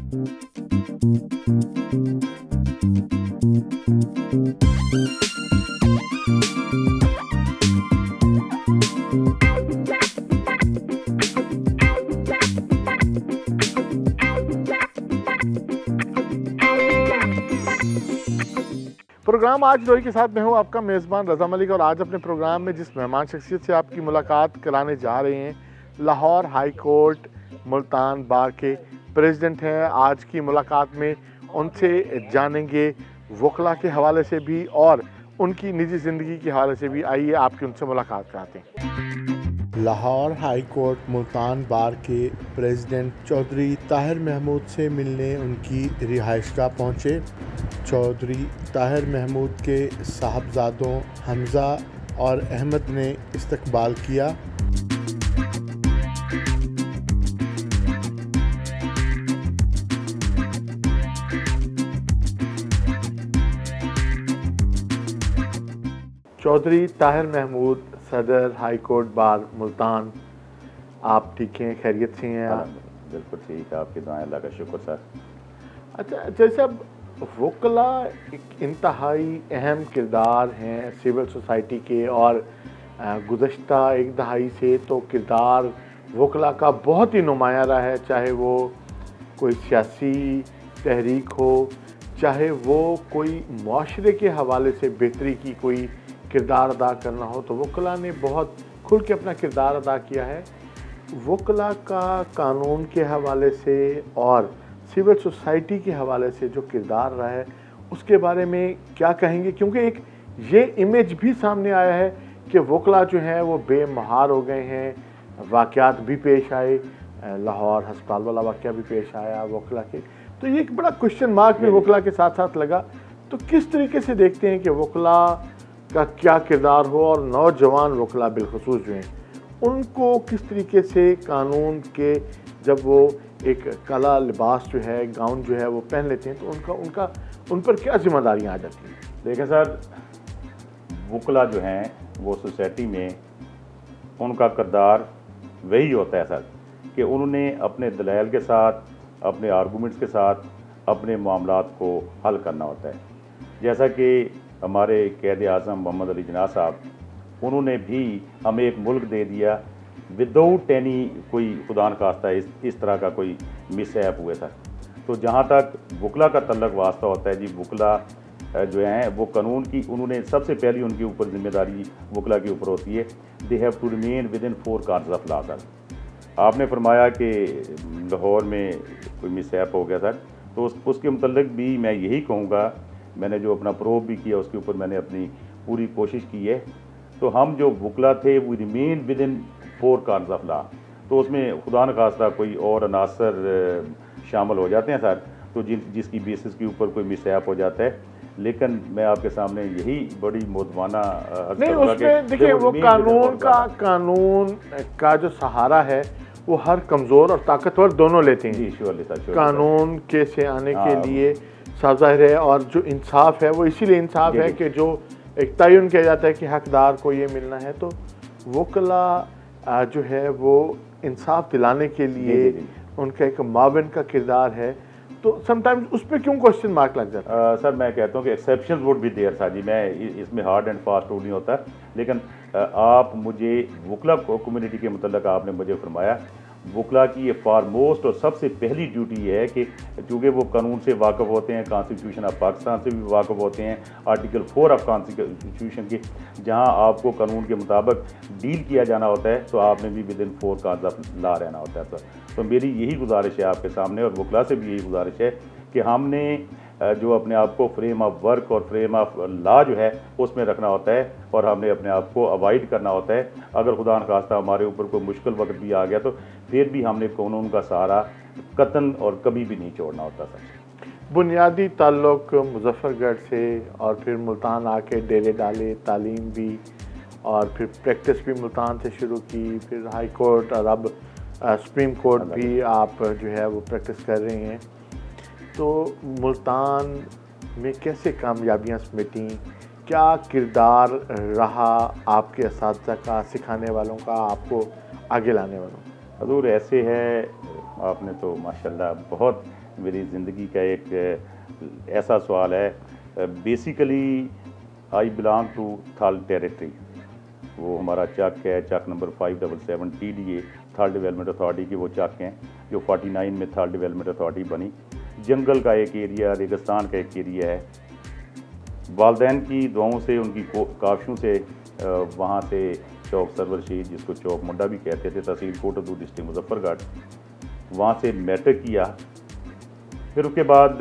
Programme आज रोई के साथ मैं हूं आपका मेज़बान रज़ा मलिक और आज अपने प्रोग्राम में जिस मेहमान शख्सियत से आपकी मुलाकात कराने जा रहे हैं लाहौर हाई कोर्ट मुल्तान बार के प्रेसिडेंट हैं। आज की मुलाकात में उनसे जानेंगे वकला के हवाले से भी और उनकी निजी ज़िंदगी के हवाले से भी। आइए आपकी उनसे मुलाकात कराते हैं। लाहौर हाई कोर्ट मुल्तान बार के प्रेसिडेंट चौधरी ताहिर महमूद से मिलने उनकी रिहाइशगाह पहुँचे। चौधरी ताहिर महमूद के साहबजादों हमज़ा और अहमद ने इस्तकबाल किया। चौधरी ताहिर महमूद सदर हाई कोर्ट बार मुल्तान, आप ठीक हैं, खैरियत से हैं? आप बिल्कुल ठीक है, आपकी दुआएं, अल्लाह का शुक्र सर। अच्छा, जैसे अब वकला एक इंतहाई अहम किरदार हैं सिविल सोसाइटी के और गुज़श्ता एक दहाई से तो किरदार वकला का बहुत ही नुमाया रहा है, चाहे वो कोई सियासी तहरीक हो, चाहे वो कोई माशरे के हवाले से बेहतरी की कोई किरदार अदा करना हो, तो वकला ने बहुत खुल के अपना किरदार अदा किया है। वकला का कानून के हवाले से और सिविल सोसाइटी के हवाले से जो किरदार रहा है उसके बारे में क्या कहेंगे? क्योंकि एक ये इमेज भी सामने आया है कि वकला जो हैं वो बेमहार हो गए हैं, वाक़यात भी पेश आए, लाहौर हस्पताल वाला वाक़या भी पेश आया वकला के, तो ये एक बड़ा क्वेश्चन मार्क भी वकला के साथ साथ लगा। तो किस तरीके से देखते हैं कि वकला का क्या किरदार हो और नौजवान वकला बिलखुसूस जो हैं उनको किस तरीके से कानून के जब वो एक काला लिबास जो है, गाउन जो है वो पहन लेते हैं, तो उन पर क्या जिम्मेदारियाँ आ जाती हैं? देखें सर, वकला जो हैं वो सोसाइटी में उनका किरदार वही होता है सर कि उन्होंने अपने दलाइल के साथ, अपने आर्गूमेंट्स के साथ अपने मामलात को हल करना होता है। जैसा कि हमारे कैद आज़म मोहम्मद अली जिन्ना साहब, उन्होंने भी हमें एक मुल्क दे दिया विदाउट एनी कोई खुदा न खास्ता इस तरह का कोई मिसहैप हुए था। तो जहाँ तक वकला का तल्लक वास्ता होता है जी, वकला जो हैं वो कानून की उन्होंने सबसे पहली उनके ऊपर जिम्मेदारी वकला के ऊपर होती है, they have to remain within 4 corners of law sir. आपने फरमाया कि लाहौर में कोई मिसहैप हो गया सर, तो उसके मुतल्लिक भी मैं यही कहूँगा, मैंने जो अपना प्रोब भी किया उसके ऊपर मैंने अपनी पूरी कोशिश की है। तो हम जो वकला थे वो remain within 4 corners of law, तो उसमें खुदा न खास्ता कोई और अनासर शामिल हो जाते हैं सर, तो जिसकी बेसिस के ऊपर कोई मिसहैप हो जाता है। लेकिन मैं आपके सामने यही बड़ी मोदवाना नहीं, उसमें देखिए वो कानून का जो सहारा है वो हर कमज़ोर और ताकतवर दोनों लेते हैं जी। कानून के से आने के लिए साफ ज़ाहिर है, और जो इंसाफ है वो इसीलिए इंसाफ है कि जो एक तयन किया जाता है कि हकदार को ये मिलना है, तो वकला जो है वो इंसाफ दिलाने के लिए उनका एक मावन का किरदार है। तो समटाइम्स उस पर क्यों क्वेश्चन मार्क लग जाता है? सर मैं कहता हूँ कि exceptions would be there sir ji, मैं इसमें हार्ड एंड फास्ट रूल नहीं होता, लेकिन आप मुझे वकला कम्युनिटी के मुतल्लिक़ आपने मुझे फरमाया वकला की ये फारमोस्ट और सबसे पहली ड्यूटी ये है कि चूँकि वो कानून से वाकफ़ होते हैं, कॉन्स्टिट्यूशन ऑफ पाकिस्तान से भी वाकफ़ होते हैं, आर्टिकल 4 ऑफ कॉन्स्टिट्यूशन के, जहाँ आपको कानून के मुताबिक डील किया जाना होता है, तो आपने भी with in 4 corners of law रहना होता है सर। तो मेरी यही गुजारिश है आपके सामने और वकला से भी यही गुजारिश है कि हमने जो अपने आप को फ्रेम ऑफ वर्क और फ्रेम ऑफ लॉ जो है उसमें रखना होता है, और हमने अपने आप को अवॉइड करना होता है। अगर खुदा न खास्ता हमारे ऊपर कोई मुश्किल वक्त भी आ गया तो फिर भी हमने कानून का सहारा कतन और कभी भी नहीं छोड़ना होता सर। बुनियादी ताल्लुक मुजफ्फरगढ़ से और फिर मुल्तान आके डेरे डाले, तालीम भी और फिर प्रैक्टिस भी मुल्तान से शुरू की, फिर हाई कोर्ट और अब सुप्रीम कोर्ट भी आप जो है वो प्रैक्टिस कर रहे हैं। तो मुल्तान में कैसे कामयाबियाँ समेटी, क्या किरदार रहा आपके असातिज़ा का, सिखाने वालों का, आपको आगे लाने वालों? हजूर ऐसे है, आपने तो माशाल्लाह बहुत मेरी ज़िंदगी का एक ऐसा सवाल है। बेसिकली आई बिलोंग टू थल टेरिटरी, वो हमारा चक है, चक नंबर 577 TDA, थल डेवलपमेंट अथॉरिटी की वो चक हैं जो 49 में थल डेवलपमेंट अथॉरिटी बनी। जंगल का एक एरिया, रेगिस्तान का एक एरिया है। वालदैन की दुआओं से, उनकी काविशों से वहाँ से चौक सरवर शहीद, जिसको चौक मुंडा भी कहते थे, तहसील कोटद्दू, डिस्ट्रिक्ट मुजफ्फरगढ़, वहाँ से मैट्रिक किया। फिर उसके बाद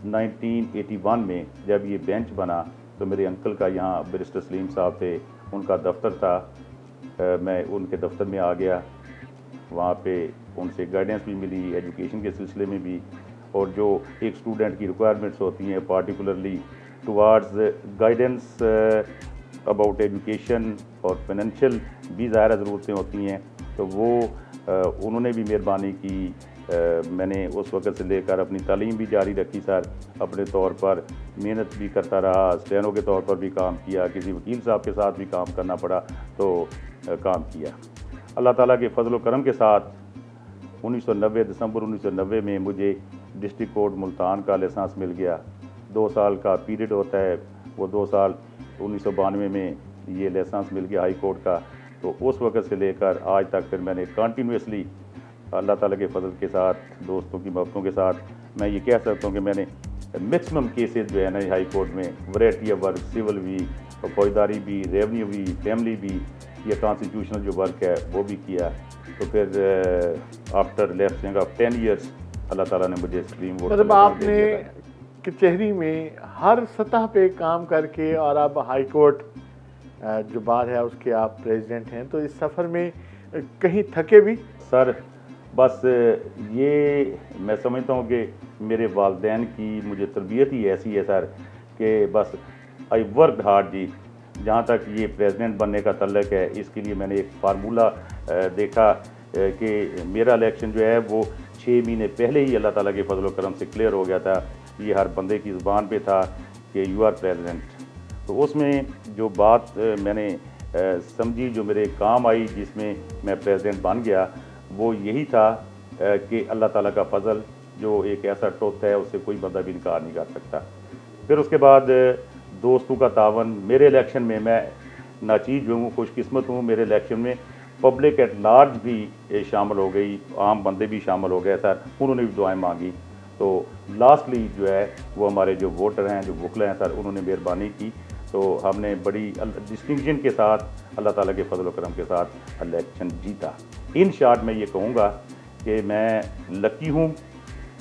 1981 में जब ये बेंच बना तो मेरे अंकल का यहाँ बैरिस्टर सलीम साहब थे, उनका दफ्तर था। मैं उनके दफ्तर में आ गया, वहाँ पे उनसे गाइडेंस भी मिली एजुकेशन के सिलसिले में भी, और जो एक स्टूडेंट की रिक्वायरमेंट्स होती हैं particularly towards guidance about education और फाइनेंशियल भी ज़ाहिर ज़रूरतें होती हैं, तो वो उन्होंने भी मेहरबानी की। मैंने उस वक़्त से लेकर अपनी तालीम भी जारी रखी सर, अपने तौर पर मेहनत भी करता रहा, स्टेनो के तौर पर भी काम किया, किसी वकील साहब के साथ भी काम करना पड़ा तो काम किया। अल्लाह ताला के फजल व करम के साथ 1990 दिसंबर 1990 में मुझे डिस्ट्रिक्ट कोर्ट मुल्तान का लाइसेंस मिल गया। 2 साल का पीरियड होता है, वो 2 साल 1992 में ये लाइसेंस मिल गया हाई कोर्ट का। तो उस वक़्त से लेकर आज तक फिर मैंने कंटिन्यूसली अल्लाह ताला के फजल के साथ, दोस्तों की मोहब्बतों के साथ, मैं ये कह सकता हूँ कि मैंने मैक्सिमम केसेस जो है ना हाई कोर्ट में, वैरायटी ऑफ वर्क, सिविल भी, फौजदारी भी, रेवन्यू भी, फैमिली भी, या कॉन्स्टिट्यूशनल जो वर्क है वो भी किया। तो फिर आफ्टर लैप्सिंग ऑफ 10 ईयर्स अल्लाह ताला ने मुझे सुप्रीम कोर्ट, मतलब आपने कचहरी में हर सतह पे काम करके, और अब हाई कोर्ट जो बार है उसके आप प्रेसिडेंट हैं, तो इस सफ़र में कहीं थके भी? सर बस ये मैं समझता हूँ कि मेरे वालदैन की मुझे तरबियत ही ऐसी है सर कि बस आई वर्क हार्ड जी। जहाँ तक ये प्रेसिडेंट बनने का तल्लक है, इसके लिए मैंने एक फार्मूला देखा कि मेरा इलेक्शन जो है वो 6 महीने पहले ही अल्लाह ताला के फजल व करम से क्लियर हो गया था। ये हर बंदे की ज़ुबान पे था कि यू आर प्रेसिडेंट। तो उसमें जो बात मैंने समझी, जो मेरे काम आई, जिसमें मैं प्रेसिडेंट बन गया, वो यही था कि अल्लाह ताला का फजल जो एक ऐसा टोत है उससे कोई बंदा भी इनकार नहीं कर सकता। फिर उसके बाद दोस्तों का तावन, मेरे इलेक्शन में मैं नाचीज हूँ, खुशकिस्मत हूँ, मेरे इलेक्शन में पब्लिक एट लार्ज भी शामिल हो गई, आम बंदे भी शामिल हो गए सर, उन्होंने भी दुआएं मांगी। तो लास्टली जो है वो हमारे जो वोटर हैं, जो वकला हैं सर, उन्होंने मेहरबानी की, तो हमने बड़ी डिस्टिंक्शन के साथ अल्लाह ताला के फजल व करम के साथ इलेक्शन जीता। इन शॉर्ट मैं ये कहूँगा कि मैं लकी हूँ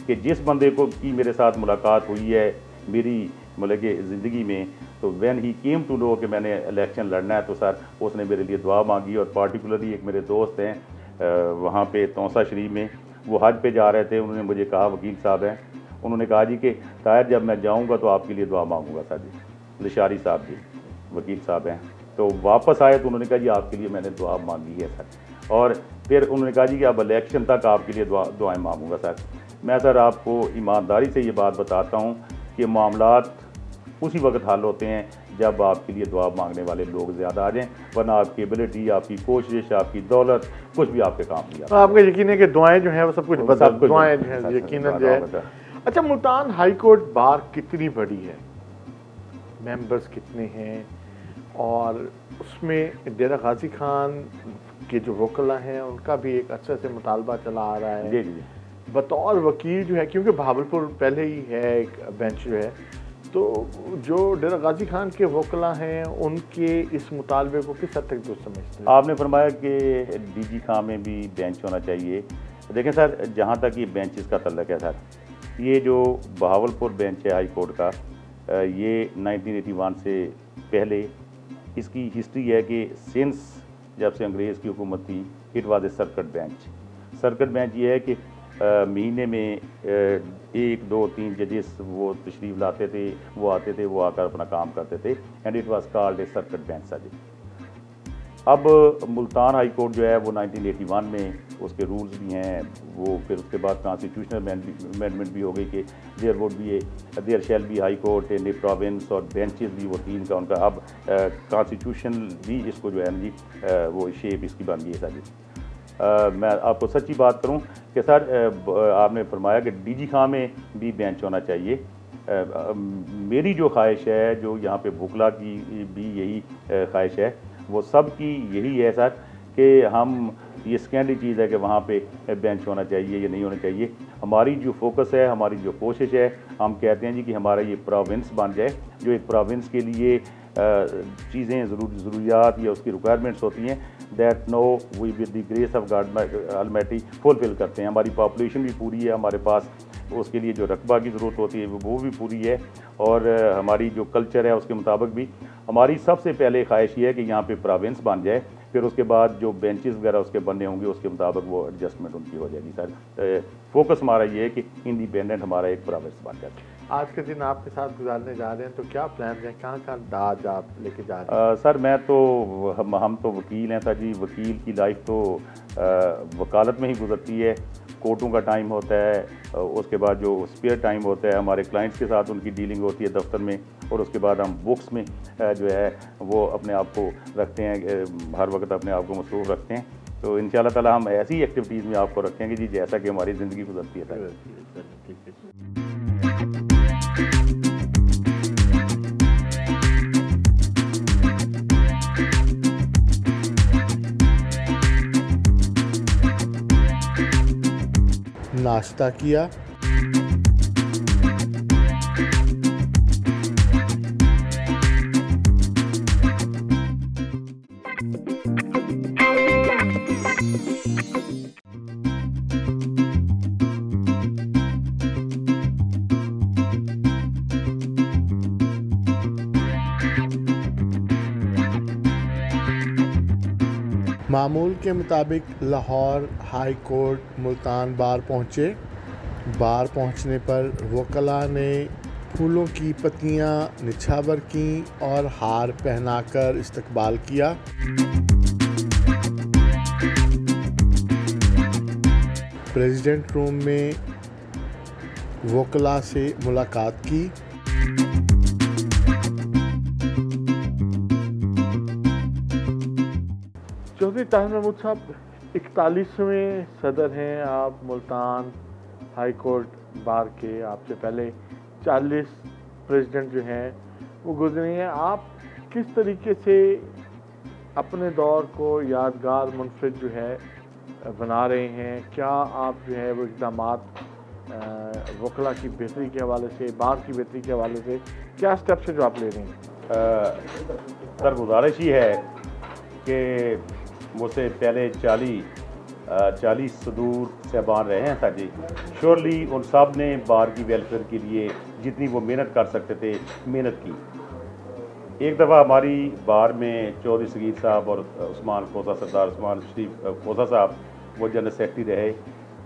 कि जिस बंदे को की मेरे साथ मुलाकात हुई है मेरी मतलब कि ज़िंदगी में, तो when he came to know कि मैंने इलेक्शन लड़ना है, तो सर उसने मेरे लिए दुआ मांगी। और पार्टिकुलरली एक मेरे दोस्त हैं वहाँ पे तौसा शरीफ में, वो हज पे जा रहे थे, उन्होंने मुझे कहा, वकील साहब हैं, उन्होंने कहा जी कि ताहिर जब मैं जाऊँगा तो आपके लिए दुआ मांगूंगा सर जी। लिशारी साहब जी वकील साहब हैं, तो वापस आए तो उन्होंने कहा जी आपके लिए मैंने दुआ मांगी है सर। और फिर उन्होंने कहा जी कि अब इलेक्शन तक आपके लिए दुआएं मांगूंगा सर। मैं सर आपको ईमानदारी से ये बात बताता हूँ कि मामलात उसी वक्त हल होते हैं जब आपके लिए दुआ मांगने वाले लोग ज़्यादा आ जाएं, वरना आपकी एबिलिटी, आपकी कोशिश, आपकी दौलत कुछ भी आपके काम नहीं आता। आपका यकीन है कि दुआएं जो हैं वो सब कुछ दुआएं जो हैं यकीनन जो है। अच्छा, मुल्तान हाई कोर्ट बार कितनी बड़ी है, मेंबर्स कितने हैं, और उसमें डेरा गाजी खान के जो वकला हैं उनका भी एक अच्छे से मुतालबा चला आ रहा है? जी जी। बतौर वकील जो है, क्योंकि भावलपुर पहले ही है एक बेंच जो है, तो जो डेरा गाजी खान के वकला हैं उनके इस मुतालबे को किस हद तक दुरुस्त समझते हैं? आपने फरमाया कि DG खां में भी बेंच होना चाहिए। देखें सर, जहाँ तक ये बेंचेस का तल्लक है सर, ये जो बहावलपुर बेंच है हाई कोर्ट का, ये 1981 से पहले इसकी हिस्ट्री है कि सिंस जब से अंग्रेज़ की हुकूमत थी, it was a circuit bench. Circuit bench ये है कि महीने में 1, 2, 3 जजेस वो तशरीफ़ लाते थे, वो आते थे, वो आकर अपना काम करते थे, and it was called a circuit bench sir ji. अब मुल्तान हाई कोर्ट जो है वो 1981 में उसके रूल्स भी हैं, वो फिर उसके बाद कॉन्स्टिट्यूशनल अमेंडमेंट भी हो गई कि there shall be high court in a province, और बेंचेस भी वो 3 का उनका अब कॉन्स्टिट्यूशन भी इसको जो है ना जी वो शेप इसकी बन गई है सर जी। मैं आपको सच्ची बात करूं कि सर आपने फरमाया कि डीजी खां में भी बेंच होना चाहिए। मेरी जो ख्वाहिश है, जो यहाँ पे वकला की भी यही ख्वाहिश है, वो सब की यही है सर कि हम ये सेकेंडरी चीज़ है कि वहाँ पे बेंच होना चाहिए या नहीं होना चाहिए। हमारी जो फोकस है, हमारी जो कोशिश है, हम कहते हैं जी कि हमारा ये प्रोविंस बन जाए, जो एक प्रोविंस के लिए चीज़ें ज़रूरियात या उसकी रिक्वायरमेंट्स होती हैं, that no we with the grace of God almighty fulfil करते हैं। हमारी पॉपुलेशन भी पूरी है, हमारे पास उसके लिए जो रकबा की ज़रूरत होती है वो भी पूरी है, और हमारी जो कल्चर है उसके मुताबिक भी हमारी सबसे पहले ख्वाहिश ये है कि यहाँ पे प्रोविंस बन जाए, फिर उसके बाद जो बेंचेस वगैरह उसके बनने होंगे उसके मुताबिक वो एडजस्टमेंट उनकी हो जाएगी। सर फोकस हमारा ये है कि इंडिपेंडेंट हमारा एक प्रोविंस बन जाए। आज के दिन आपके साथ गुजारने जा रहे हैं, तो क्या प्लान है, कहाँ कहाँ दाज आप लेके जा रहे हैं? सर मैं तो हम तो वकील हैं सर जी। वकील की लाइफ तो वकालत में ही गुजरती है। कोर्टों का टाइम होता है, उसके बाद जो स्पेयर टाइम होता है हमारे क्लाइंट्स के साथ उनकी डीलिंग होती है दफ्तर में, और उसके बाद हम बुक्स में जो है वो अपने आप को रखते हैं, हर वक्त अपने आप को मसरूफ़ रखते हैं। तो इंशाअल्लाह ताला हम ऐसी एक्टिविटीज़ में आपको रखेंगे जी जैसा कि हमारी ज़िंदगी गुजरती है। नाश्ता किया, मामूल के मुताबिक लाहौर हाई कोर्ट मुल्तान बार पहुँचे। बार पहुँचने पर वकला ने फूलों की पत्तियां निछावर कीं और हार पहनाकर इस्तकबाल किया। प्रेसिडेंट रूम में वकला से मुलाकात की। चौधरी ताहिर महमूद साहब 41वें सदर हैं आप मुल्तान हाई कोर्ट बार के। आपसे पहले 40 प्रेसिडेंट जो हैं वो गुजरे हैं। आप किस तरीके से अपने दौर को यादगार मुनफरिद जो है बना रहे हैं? क्या आप जो है वो इक़दामात वकला की बेहतरी के हवाले से, बार की बेहतरी के हवाले से क्या स्टेप्स हैं जो आप ले रहे हैं? सर गुजारिश ही है कि मुझसे पहले 40 सदूर साहबान रहे हैं सर जी। श्योरली उन सब ने बार की वेलफेयर के लिए जितनी वो मेहनत कर सकते थे मेहनत की। एक दफ़ा हमारी बार में चौधरी सगीर साहब और उस्मान खोसा, सरदार उस्मान शरीफ खोसा साहब, वो जनरल सेक्रेटरी रहे।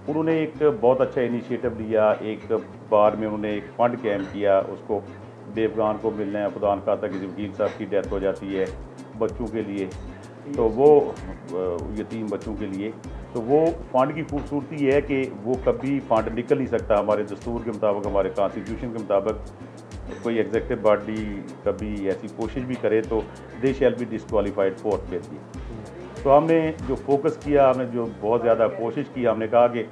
उन्होंने एक बहुत अच्छा इनिशिएटिव लिया। एक बार में उन्होंने एक फ़ंड कैम्प किया, उसको बेवगान को मिलना है, खुदा न खास्ता किसी वकील साहब की डेथ हो जाती है बच्चों के लिए, तो वो यतीम बच्चों के लिए, तो वो फ़ंड की खूबसूरती है कि वो कभी फ़ंड निकल नहीं सकता। हमारे दस्तूर के मुताबिक, हमारे कॉन्स्टिट्यूशन के मुताबिक कोई एग्जीक्यूटिव बॉडी कभी ऐसी कोशिश भी करे तो they shall be disqualified for petty. तो हमने जो फोकस किया, हमने जो बहुत ज़्यादा कोशिश की, हमने कहा कि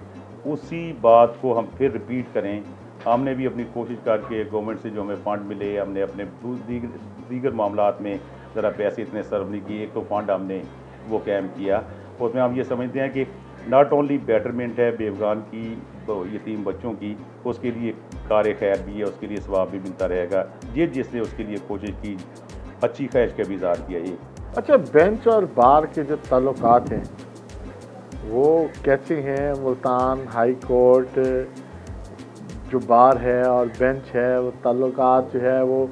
उसी बात को हम फिर रिपीट करें। हमने भी अपनी कोशिश करके गवर्नमेंट से जो हमें फ़ंड मिले, हमने अपने दीगर मामलात में ज़रा पैसे इतने सर्व नहीं किए। एक तो फ़ंड हमने वो कैम्प किया, उसमें हम ये समझते हैं कि नॉट ओनली बेटरमेंट है बेवगान की यतीम बच्चों की, उसके लिए कार खैर भी है, उसके लिए सवाब भी मिलता रहेगा। ये जिसने उसके लिए कोशिश की, अच्छी ख्वाहिश का भी इज़हार किया। ये अच्छा, बेंच और बार के जो ताल्लुकात हैं वो कैसे हैं? मुल्तान हाई कोर्ट जो बार है और बेंच है, वो ताल्लुकात जो है वो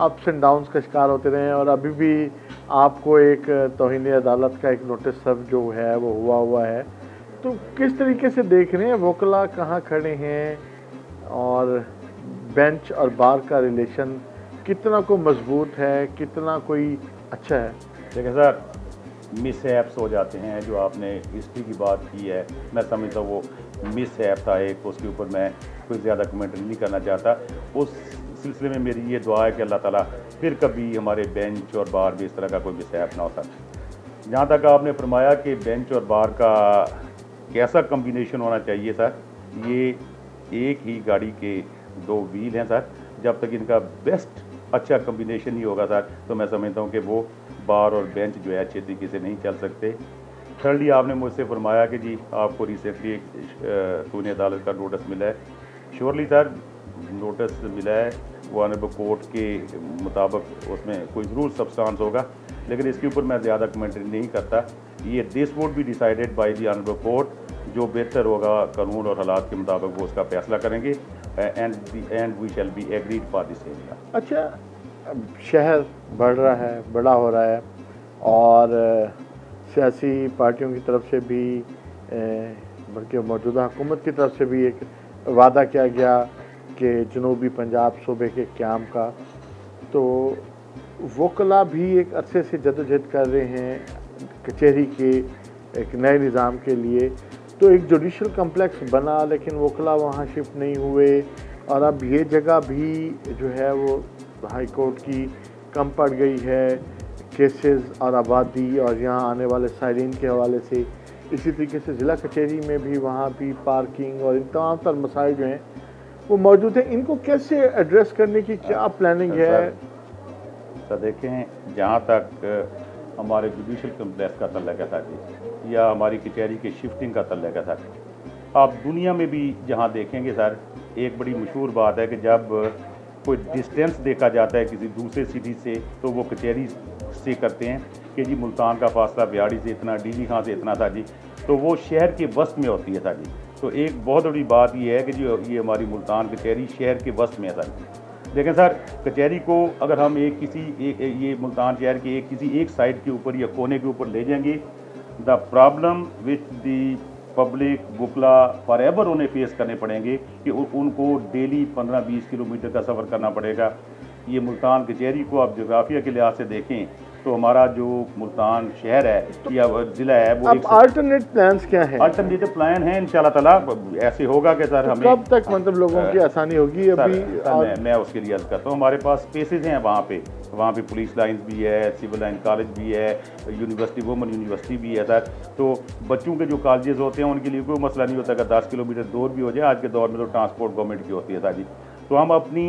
अप्स एंड डाउन्स का शिकार होते रहे हैं, और अभी भी आपको एक तौहीन अदालत का एक नोटिस सब जो है वो हुआ है। तो किस तरीके से देख रहे हैं वकला कहाँ खड़े हैं, और बेंच और बार का रिलेशन कितना को मजबूत है, कितना कोई अच्छा है? देखिए सर, मिसहैप्स हो जाते हैं। जो आपने हिस्ट्री की बात की है, मैं समझता हूँ वो मिसहैप था एक, उसके ऊपर मैं कोई ज़्यादा कमेंट नहीं करना चाहता। उस सिलसिले में मेरी ये दुआ है कि अल्लाह ताला फिर कभी हमारे बेंच और बार भी इस तरह का कोई मिसहैप ना हो सकता। जहाँ तक आपने फरमाया कि बेंच और बार का कैसा कम्बिनेशन होना चाहिए सर, ये एक ही गाड़ी के 2 व्हील हैं सर, जब तक इनका बेस्ट अच्छा कम्बिनेशन ही होगा सर, तो मैं समझता हूँ कि वो बार और बेंच जो है अच्छे तरीके से नहीं चल सकते। थर्डली आपने मुझसे फरमाया कि जी आपको रिसेंटली एक तूने अदालत का नोटिस मिला है। श्योरली सर नोटिस मिला है, वो ऑनरेबल कोर्ट के मुताबिक उसमें कोई ज़रूर सब्सटेंस होगा, लेकिन इसके ऊपर मैं ज़्यादा कमेंट्री नहीं करता। ये this would be decided by the honourable court, जो बेहतर होगा कानून और हालात के मुताबिक वो उसका फैसला करेंगे and we shall be agreed for this area. अच्छा, शहर बढ़ रहा है, बड़ा हो रहा है और सियासी पार्टियों की तरफ से भी बल्कि मौजूदा हुकूमत की तरफ से भी एक वादा किया गया कि जनूबी पंजाब सूबे के क़याम का, तो वकला भी एक अरसे से जदोजहद कर रहे हैं कचहरी के एक नए निज़ाम के लिए। तो एक जुडिशल कम्प्लेक्स बना, लेकिन वकला वहाँ शिफ्ट नहीं हुए और अब ये जगह भी जो है वो हाई कोर्ट की कम पड़ गई है केसेस और आबादी और यहाँ आने वाले साइरिन के हवाले से। इसी तरीके से ज़िला कचहरी में भी वहाँ भी पार्किंग और इन तमाम तर मसाइल जो हैं वो मौजूद हैं। इनको कैसे एड्रेस करने की क्या प्लानिंग है? सर देखें, जहाँ तक हमारे जुडिशल कम्प्लेक्स का तल्लुक़ है सर, या हमारी कचहरी के शिफ्टिंग का तल्लुक़ है सर, आप दुनिया में भी जहाँ देखेंगे सर, एक बड़ी मशहूर बात है कि जब कोई डिस्टेंस देखा जाता है किसी दूसरे सिटी से, तो वो कचहरी से करते हैं कि जी मुल्तान का फासला बिहाड़ी से इतना, डीली खां से इतना था जी, तो वो शहर के वस्त में होती है सर जी। तो एक बहुत बड़ी बात ये है कि जो ये हमारी मुल्तान कचहरी शहर के वस्त में है सर। लेकिन सर कचहरी को अगर हम ये मुल्तान शहर के किसी एक साइड के ऊपर या कोने के ऊपर ले जाएंगे, the problem which the public वकला फॉर एवर उन्हें फेस करने पड़ेंगे कि उनको डेली 15-20 किलोमीटर का सफ़र करना पड़ेगा। ये मुल्तान कचहरी को आप जोग्राफिया के लिहाज से देखें तो हमारा जो मुल्तान शहर है या ज़िला है वो अब अल्टरनेट प्लान्स क्या हैं? अल्टरनेटिव प्लान है इंशाल्लाह ताला। ऐसे होगा कि सर हमें कब तक मतलब लोगों की आसानी होगी? अभी मैं उसके लिए अर्ज करता हूँ, हमारे पास स्पेसेस हैं वहाँ पे पुलिस लाइन्स भी है, सिविल लाइन कॉलेज भी है, यूनिवर्सिटी वुमेन यूनिवर्सिटी भी है सर। तो बच्चों के जो कॉलेजेस होते हैं उनके लिए कोई मसला नहीं होता। अगर 10 किलोमीटर दूर भी हो जाए, आज के दौर में तो ट्रांसपोर्ट गवर्नमेंट की होती है सर जी। तो हम अपनी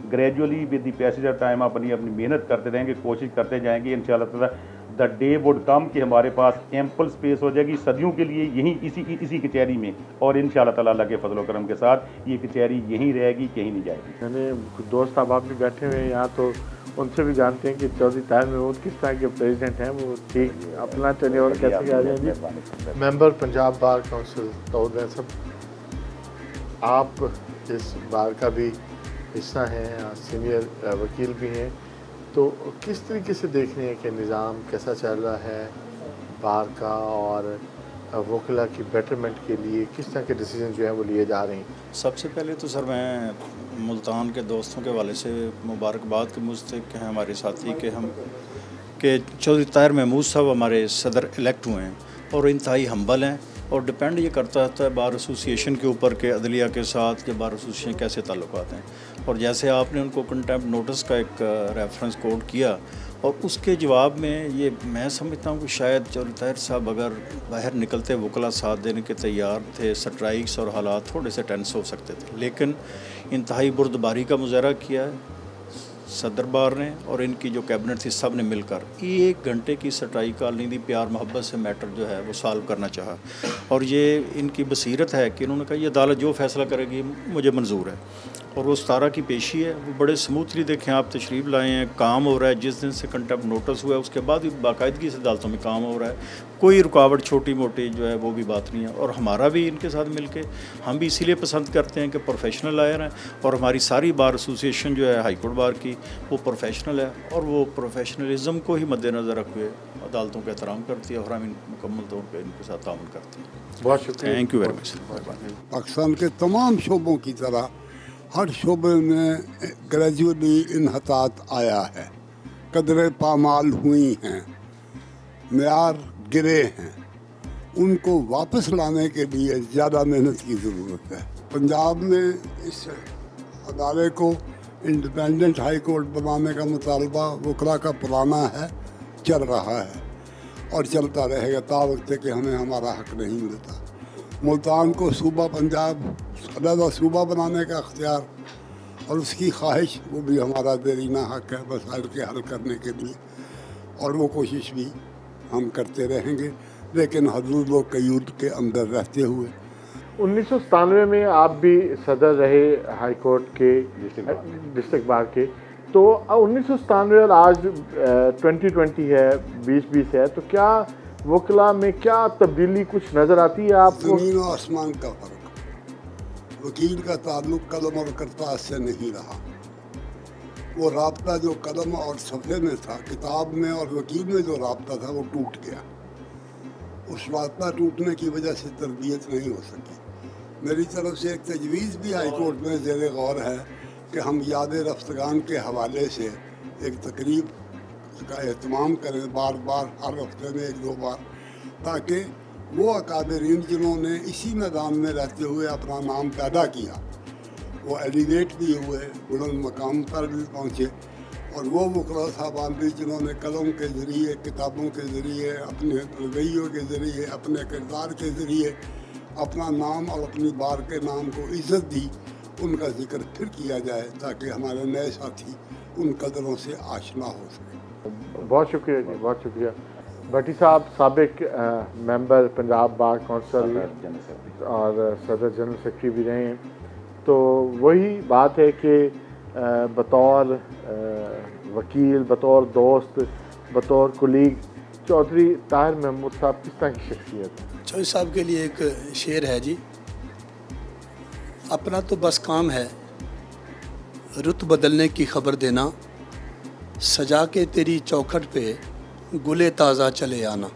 gradually with the passage of time अपनी मेहनत करते रहेंगे, कोशिश करते जाएंगे। इंशाल्लाह ताला द डे वुड कम कि हमारे पास एम्पल स्पेस हो जाएगी सदियों के लिए यहीं इसी कचहरी में, और इंशाल्लाह ताला अल्लाह के फजल करम के साथ ये कचहरी यहीं रहेगी, कहीं नहीं जाएगी। मैंने दोस्त आप भी बैठे हुए हैं यहाँ, तो उनसे भी जानते हैं कि चौधरी ताहिर महमूद किस तरह के प्रेसिडेंट हैं, वो ठीक अपना टेन्योर कैसे कर रहे हैं जी। Member Punjab bar council Dawood साहब, आप इस बार का भी हिस्सा हैं, सीनियर वकील भी हैं, तो किस तरीके से देख रहे हैं कि निज़ाम कैसा चल रहा है बार का और वकला की बेटरमेंट के लिए किस तरह के डिसीजन जो हैं वो लिए जा रहे हैं? सबसे पहले तो सर मैं मुल्तान के दोस्तों के हवाले से मुबारकबाद के मुस्तहिक़ हैं हमारे साथी के चौधरी ताहिर महमूद साहब हमारे सदर इलेक्ट हुए हैं और इंतहाई हम्बल हैं। और डिपेंड ये करता है बार एसोसिएशन के ऊपर के अदलिया के साथ के बार एसोसिएशन कैसे ताल्लुकात हैं। और जैसे आपने उनको कंटेम्प्ट नोटिस का एक रेफरेंस कोड किया और उसके जवाब में ये मैं समझता हूँ कि शायद चौधरी ताहिर साहब अगर बाहर निकलते वकला साथ देने के तैयार थे, स्ट्राइक्स और हालात थोड़े से टेंस हो सकते थे, लेकिन इंतहाई बुर्दबारी का मुजाहरा किया है सदर बार ने और इनकी जो कैबिनेट थी सब ने मिलकर 1 घंटे की स्ट्राइक कॉल दी, प्यार मोहब्बत से मैटर जो है वो सॉल्व करना चाहा। और ये इनकी बसीरत है कि इन्होंने कहा ये अदालत जो फैसला करेगी मुझे मंजूर है, और वो 17 की पेशी है वो बड़े स्मूथली देखें आप तशरीफ़ लाए हैं, काम हो रहा है। जिस दिन से कंटेम्प्ट नोटिस हुआ है उसके बाद भी बाकायदगी से अदालतों में काम हो रहा है, कोई रुकावट छोटी मोटी जो है वो भी बात नहीं है। और हमारा भी इनके साथ मिलके हम भी इसीलिए पसंद करते हैं कि प्रोफेशनल लायर हैं, और हमारी सारी बार एसोसिएशन जो है हाई कोर्ट बार की वो प्रोफेशनल है और वो प्रोफेशनलिज्म को ही मद्देनज़र रखते हुए अदालतों का एहतराम करती है और हम मुकम्मल तौर पर इनके साथ ताउन करते हैं। बहुत शुक्रिया, thank you very much. Pakistan के तमाम शोबों की तरह हर शोबे में ग्रेजुअली इन्हतात आया है, कदरें पामाल हुई हैं, मेयार गिरे हैं, उनको वापस लाने के लिए ज़्यादा मेहनत की ज़रूरत है। पंजाब में इस अदालत को इंडिपेंडेंट हाई कोर्ट बनाने का मुतालबा वकला का पुराना है, चल रहा है, और चलता रहेगा ता वक्त कि हमें हमारा हक नहीं मिलता। मुल्तान को सूबा पंजाब अलग सूबा बनाने का अख्तियार और उसकी ख्वाहिश वो भी हमारा देरीना हक है मसाइल के हल करने के लिए, और वो कोशिश भी हम करते रहेंगे, लेकिन हदूद व क़यूद के अंदर रहते हुए। 1997 में आप भी सदर रहे हाई कोर्ट के डिस्ट्रिक्ट बार के, तो 1997 और आज 2020 है, 2020 है, तो क्या वकला में क्या तब्दीली कुछ नज़र आती है आपको? ज़मीन और आसमान का फ़र्क। वकील का ताल्लुक़ कलम और करताज से नहीं रहा। वो राब्ता जो कलम और सफ़े में था, किताब में और वकील में जो राब्ता था वो टूट गया। उस राब्ता टूटने की वजह से तरबियत नहीं हो सकी। मेरी तरफ से एक तजवीज़ भी हाई कोर्ट में ज़ेर गौर है कि हम याद रफ्तगान के हवाले से एक तकरीब का एहतमाम करें बार बार, हर हफ्ते में 1-2 बार, ताकि वो अकाबरीन जिन्होंने इसी मैदान में रहते हुए अपना नाम पैदा किया वो एलिवेट भी हुए, बुलंद मकाम पर भी पहुँचे, और वो वकला साहबान भी जिन्होंने कलम के ज़रिए, किताबों के ज़रिए, अपने रवैयों के ज़रिए, अपने किरदार के ज़रिए अपना नाम और अपनी बार के नाम को इज़्ज़त दी, उनका जिक्र फिर किया जाए ताकि हमारे नए साथी उन कदरों से आशना हो सके। बहुत शुक्रिया जी, बहुत शुक्रिया। भट्टी साहब साबिक मेंबर पंजाब बार कौंसिल और सदर जनरल सेक्रेटरी भी रहे हैं, तो वही बात है कि बतौर वकील, बतौर दोस्त, बतौर कुलीग चौधरी ताहिर महमूद साहब किस तरह की शख्सियत है? चौधरी साहब के लिए एक शेर है जी, अपना तो बस काम है रुत बदलने की खबर देना, सजा के तेरी चौखट पे गुले ताज़ा चले आना।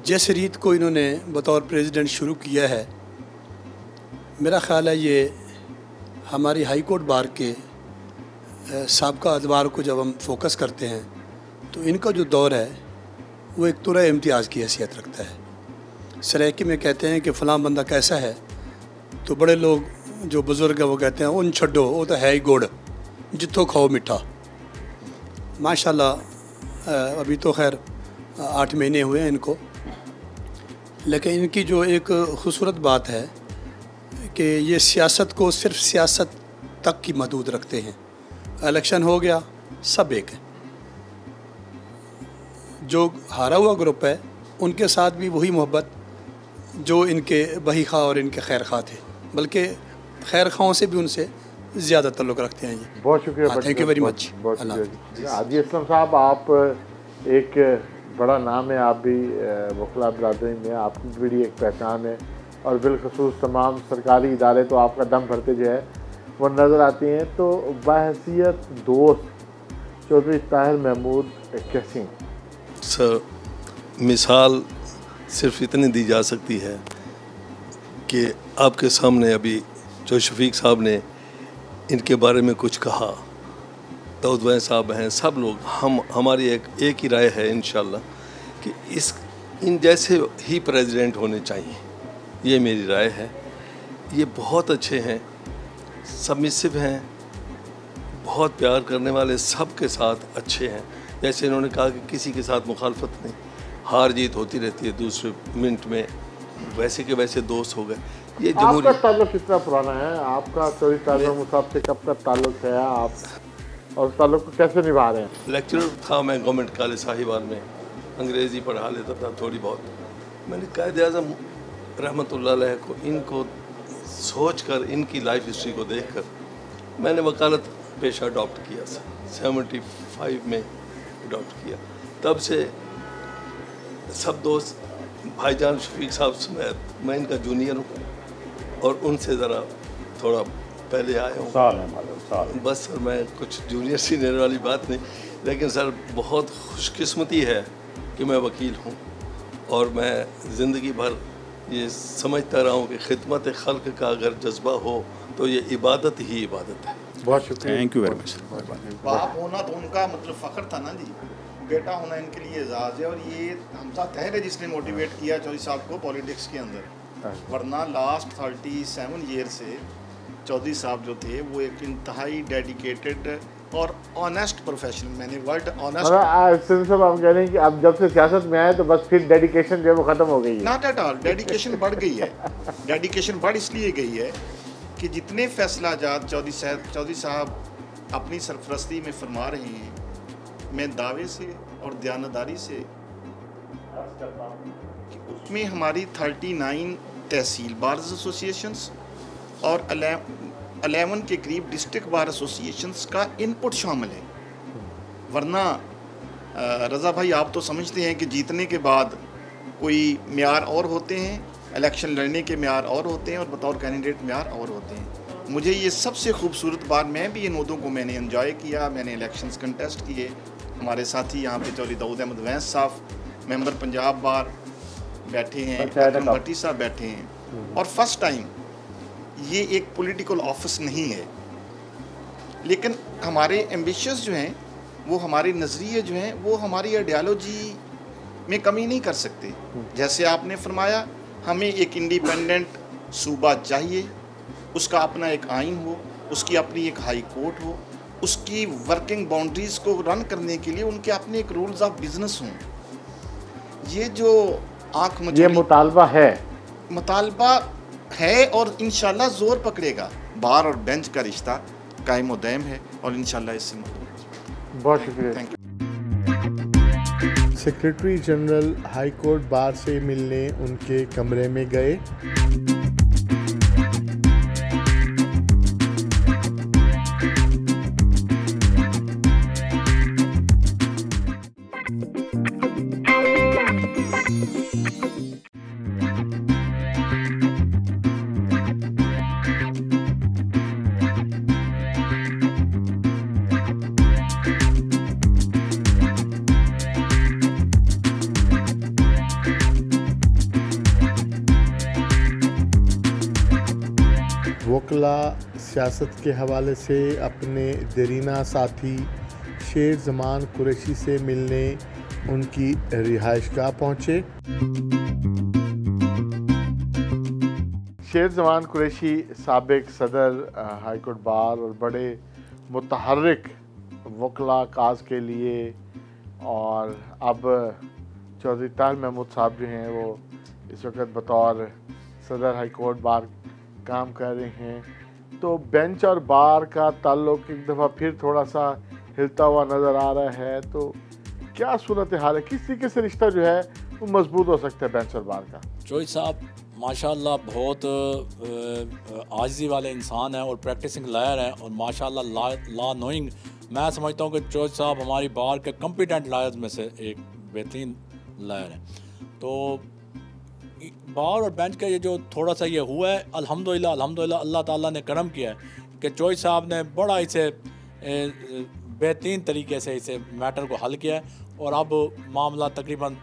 जिस रीत को इन्होंने बतौर प्रेसिडेंट शुरू किया है, मेरा ख़्याल है ये हमारी हाई कोर्ट बार के साबका अदवार को जब हम फोकस करते हैं तो इनका जो दौर है वो एक तुरा इम्तियाज़ की हैसियत रखता है। सराइकी में कहते हैं कि फ़लाँ बंदा कैसा है, तो बड़े लोग जो बुज़ुर्ग हैं वो कहते हैं उन छड्डो वो तो है ही गुड़ जिथों खाओ मिठा। माशाल्लाह अभी तो खैर 8 महीने हुए हैं इनको, लेकिन इनकी जो एक खूबसूरत बात है कि ये सियासत को सिर्फ सियासत तक की महदूद रखते हैं। इलेक्शन हो गया सब एक है, जो हारा हुआ ग्रुप है उनके साथ भी वही मोहब्बत जो इनके बही खा और इनके खैर खा थे, बल्कि खैर खाओं से भी उनसे ज़्यादा ताल्लुक़ रखते हैं जी। बहुत शुक्रिया, थैंक यू वेरी मच। हाजी असलम साहब, आप एक बड़ा नाम है, आप भी वकला बरादरी में आपकी बड़ी एक पहचान है, और बिलखसूस तमाम सरकारी इदारे तो आपका दम भरते जो है वो नज़र आते हैं। तो बहैसियत दोस्त चौधरी ताहिर महमूद कैसी हैं? सर, मिसाल सिर्फ इतनी दी जा सकती है कि आपके सामने अभी जो शफीक साहब ने इनके बारे में कुछ कहा, दाऊद भाई साहब हैं, सब लोग हमारी एक ही राय है इंशाल्लाह कि इन जैसे ही प्रेसिडेंट होने चाहिए, ये मेरी राय है। ये बहुत अच्छे हैं, सबमिसिव हैं, बहुत प्यार करने वाले, सबके साथ अच्छे हैं। जैसे इन्होंने कहा कि किसी के साथ मुखालफत नहीं, हार जीत होती रहती है, दूसरे मिनट में वैसे के वैसे दोस्त हो गए। ये आपका ताल्लुक कितना पुराना है? आपका चौधरी ताहिर महमूद साहब से कब का ताल्लुक है आप, और उस ताल्लुक को कैसे निभा रहे हैं? लेक्चरर था मैं गवर्नमेंट कॉलेज साहिवाल में, अंग्रेज़ी पढ़ा लेता था थोड़ी बहुत। मैंने कायद आज़म रहमतुल्लाह अलैह को, इनको सोच कर, इनकी लाइफ हिस्ट्री को देख कर मैंने वकालत पेशा अडॉप्ट किया। 75 में अडॉप्ट किया। तब से सब दोस्त, भाईजान शफीक साहब समेत, मैं इनका जूनियर हूँ और उनसे ज़रा थोड़ा पहले आया हूँ। साल बस सर, मैं कुछ जूनियर सीनियर वाली बात नहीं, लेकिन सर बहुत खुशकिस्मती है कि मैं वकील हूँ, और मैं ज़िंदगी भर ये समझता रहा हूँ कि खिदमत खल्क का अगर जज्बा हो तो ये इबादत ही इबादत है। बहुत शुक्रिया, थैंक यू वेरी मच। बाप होना तो उनका मतलब फ़ख्र था ना जी, बेटा होना इनके लिए एजाज़ है, और ये हम साथ तहर है जिसने मोटिवेट किया चौधरी साहब को पॉलिटिक्स के अंदर। वरना लास्ट 37 ईयर से चौधरी साहब जो थे वो एक इंतहाई डेडिकेटेड और ऑनेस्ट प्रोफेशनल, मैंने वर्ड ऑनेस्ट साहब हम कह रहे हैं कि अब जब से सियासत में आए तो बस फिर डेडिकेशन जो है वो ख़त्म हो गई है। नॉट एट ऑल, डेडिकेशन बढ़ गई है। डेडिकेशन बढ़ इसलिए गई है कि जितने फैसला जात चौधरी साहब अपनी सरफरस्ती में फरमा रहे हैं, मैं दावे से और दयानतदारी से कि उसमें हमारी 39 तहसील बार एसोसिएशंस और 11 के करीब डिस्ट्रिक्ट बार एसोसिएशंस का इनपुट शामिल है। वरना रज़ा भाई आप तो समझते हैं कि जीतने के बाद कोई म्यार और होते हैं, इलेक्शन लड़ने के म्यार और होते हैं और बतौर कैंडिडेट म्यार और होते हैं। मुझे ये सबसे खूबसूरत बात, मैं भी इन उहदों को मैंने एंजॉय किया, मैंने इलेक्शंस कंटेस्ट किए। हमारे साथी यहाँ पे चौधरी दाऊद अहमद वैस साहब मेंबर पंजाब बार बैठे हैं, अकरम भट्टी साहब बैठे हैं, और फर्स्ट टाइम ये एक पॉलिटिकल ऑफिस नहीं है, लेकिन हमारे एम्बिशंस जो हैं, वो हमारे नज़रिए जो हैं, वो हमारी आइडियालॉजी में कमी नहीं कर सकते। जैसे आपने फरमाया, हमें एक इंडिपेंडेंट सूबा चाहिए, उसका अपना एक आइन हो, उसकी अपनी एक हाई कोर्ट हो, उसकी वर्किंग बाउंड्रीज़ को रन करने के लिए उनके अपने एक रूल्स ऑफ बिजनेस हों। ये जो आँख में ये मुतालबा है और इंशाल्लाह जोर पकड़ेगा। बार और बेंच का रिश्ता कायम व दायम है और इंशाल्लाह इससे बहुत शुक्रिया। Thank you. Secretary general high court bar से मिलने उनके कमरे में गए। वकला सियासत के हवाले से अपने देरीना साथी शेर ज़मान कुरैशी से मिलने उनकी रिहाइशगाह पहुँचे। शेर ज़मान कुरैशी साबिक सदर हाई कोर्ट बार और बड़े मुतहर्रिक वकला काज के लिए, और अब चौधरी ताहिर महमूद साहब जो हैं वो इस वक्त बतौर सदर हाई कोर्ट बार काम कर रहे हैं। तो बेंच और बार का ताल्लुक एक दफ़ा फिर थोड़ा सा हिलता हुआ नज़र आ रहा है। तो क्या सूरत हाल है, किस तरीके से रिश्ता जो है वो मजबूत हो सकता है बेंच और बार का? चौधरी साहब माशाल्लाह बहुत आजिज़ी वाले इंसान हैं और प्रैक्टिसिंग लायर हैं, और माशाल्लाह लॉ नोइंग। मैं समझता हूँ कि चौधरी साहब हमारी बार के कॉम्पिटेंट लायर्स में से एक बेहतरीन लायर हैं। तो बार और बेंच का ये जो थोड़ा सा ये हुआ है, अल्हम्दुलिल्लाह अल्लाह ताला ने करम किया है कि चौधरी साहब ने बड़ा इसे बेहतरीन तरीके से इसे मैटर को हल किया है, और अब मामला तकरीबन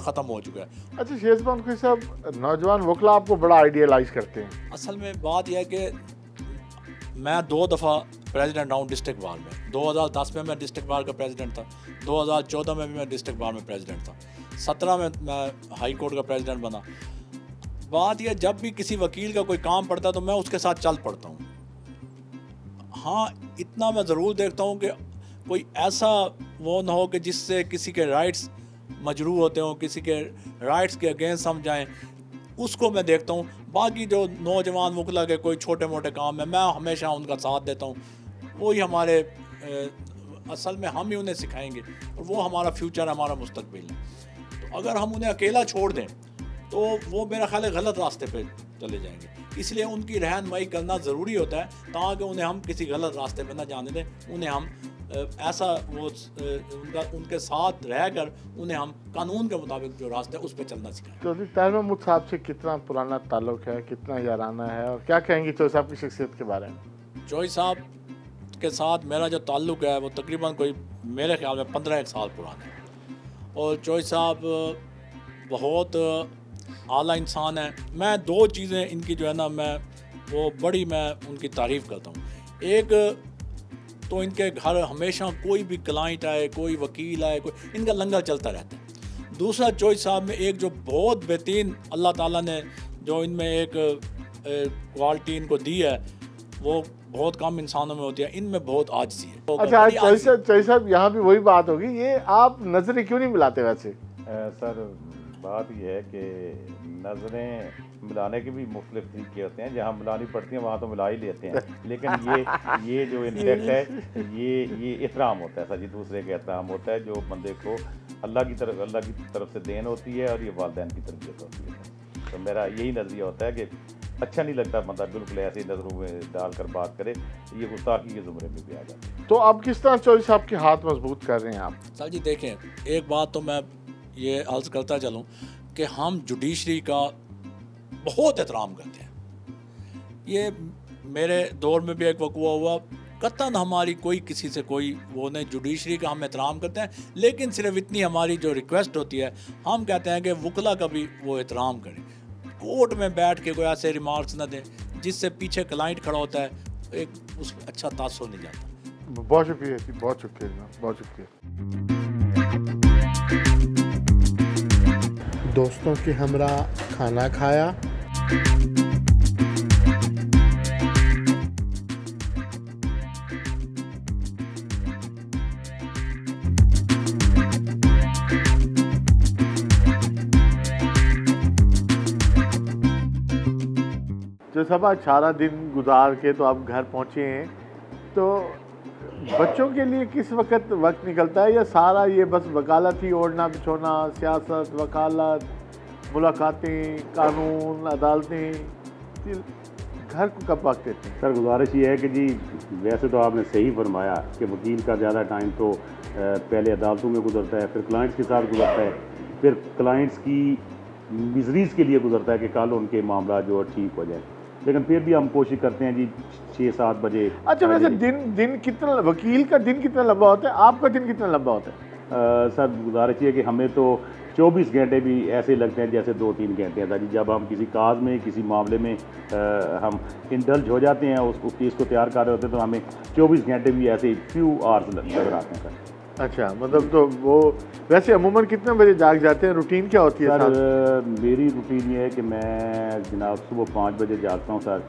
ख़त्म हो चुका है। अच्छा शेर ज़मान कुरैशी साहब, नौजवान वकला आपको बड़ा आइडियलाइज करते हैं। असल में बात यह है कि मैं 2 दफ़ा प्रेसिडेंट रहा हूँ डिस्ट्रिक्ट बार में। 2010 में मैं डिस्ट्रिक्ट बार का प्रेसिडेंट था, 2014 में भी मैं डिस्ट्रिक्ट बार में प्रेसिडेंट था, 17 में मैं हाई कोर्ट का प्रेसिडेंट बना। बात यह, जब भी किसी वकील का कोई काम पड़ता है तो मैं उसके साथ चल पड़ता हूँ। हाँ, इतना मैं ज़रूर देखता हूँ कि कोई ऐसा वो ना हो कि जिससे किसी के राइट्स मजरूह होते हों, किसी के राइट्स के अगेंस्ट हम जाएँ, उसको मैं देखता हूँ। बाकी जो नौजवान वकला के कोई छोटे मोटे काम है, मैं हमेशा उनका साथ देता हूँ। वही हमारे असल में हम ही उन्हें सिखाएंगे, और वो हमारा फ्यूचर, हमारा मुस्तकबिल है। तो अगर हम उन्हें अकेला छोड़ दें तो वो मेरा ख्याल है गलत रास्ते पे चले जाएंगे। इसलिए उनकी रहनुमाई करना ज़रूरी होता है, ताकि उन्हें हम किसी गलत रास्ते पे ना जाने दें। उन्हें हम ऐसा वो उनके साथ रहकर उन्हें हम कानून के मुताबिक जो रास्ता है उस पर चलना सिखाएं। चौधरी ताहिर महमूद साहब से कितना पुराना ताल्लुक़ है, कितना याराना है, और क्या कहेंगे चौधरी साहब की शख्सियत के बारे में? चौधरी साहब के साथ मेरा जो ताल्लुक़ है वो तकरीबन कोई मेरे ख्याल में 15 साल पुराना है, और चौधरी साहब बहुत आला इंसान है। मैं 2 चीज़ें इनकी जो है ना, मैं उनकी तारीफ़ करता हूँ। एक तो इनके घर हमेशा कोई भी क्लाइंट आए, कोई वकील आए, कोई इनका लंगर चलता रहता है। दूसरा, चौधरी साहब में एक जो बहुत बेहतरीन अल्लाह ताला ने जो इनमें एक क्वालिटी इनको दी है, वो बहुत कम इंसानों में होती है, इनमें बहुत आजिज़ी है। अच्छा चाहिए साहब, यहाँ भी वही बात होगी, ये आप नजरें क्यों नहीं मिलाते वैसे? सर बात ये है कि नज़रें मिलाने के भी मुख्तलिफ तरीके होते हैं, जहाँ मिलानी पड़ती हैं वहाँ तो मिला ही लेते हैं, लेकिन ये जो इनफेक्ट है ये एहतराम होता है सर जी, दूसरे का एहतराम होता है, जो बंदे को अल्लाह की तरफ से देन होती है और ये वालिदैन की तरबियत होती है। तो मेरा यही नज़रिया होता है कि अच्छा नहीं लगता बंदा बिल्कुल ऐसे नज़रों में डालकर बात करे, ये गुस्ताखी के ज़ुमरे में भी आ जाता है। तो अब किस तरह चौधरी साहब के हाथ मजबूत कर रहे हैं आप? सर जी देखें, एक बात तो मैं ये अर्ज़ करता चलूँ कि हम जुडिशरी का बहुत एहतराम करते हैं। ये मेरे दौर में भी एक वक़्वा हुआ, कतन हमारी कोई किसी से कोई वो नहीं, जुडिशरी का हम एहतराम करते हैं, लेकिन सिर्फ इतनी हमारी जो रिक्वेस्ट होती है, हम कहते हैं कि वकला का भी वो एहतराम करें, कोर्ट में बैठ के कोई ऐसे रिमार्क्स ना दें जिससे पीछे क्लाइंट खड़ा होता है, एक उस अच्छा तासुर नहीं जाता। बहुत शुक्रिया जी, बहुत शुक्रिया, बहुत शुक्रिया। दोस्तों के हमरा खाना खाया, जो सब 18 दिन गुजार के तो आप घर पहुँचे हैं, तो बच्चों के लिए किस वक्त निकलता है, या सारा ये बस वकालत ही, ओढ़ना बिछोना, सियासत, वकालत, मुलाकातें, कानून, अदालतें, घर को कब वक्त देते हैं? सर गुजारिश ये है कि जी वैसे तो आपने सही फरमाया कि वकील का ज़्यादा टाइम तो पहले अदालतों में गुजरता है, फिर क्लाइंट्स के साथ गुजरता है, फिर क्लाइंट्स की मिजरीज़ के लिए गुजरता है कि कल उनके मामला जो ठीक हो जाए, लेकिन फिर भी हम कोशिश करते हैं जी 6-7 बजे। अच्छा वैसे दिन कितना, वकील का दिन कितना लंबा होता है, आपका दिन कितना लंबा होता है? सर गुजारिश है कि हमें तो 24 घंटे भी ऐसे लगते हैं जैसे 2-3 घंटे हैं जी, जब हम किसी काज में, किसी मामले में हम इंडल्ज हो जाते हैं, उस केस को तैयार कर रहे होते हैं, तो हमें 24 घंटे भी ऐसे फ्यू आवर्स नजर आते हैं सर। अच्छा, मतलब तो वो वैसे अमूमन कितने बजे जाग जाते हैं, रूटीन क्या होती है? सर मेरी रूटीन ये है कि मैं जनाब सुबह 5 बजे जागता हूँ सर,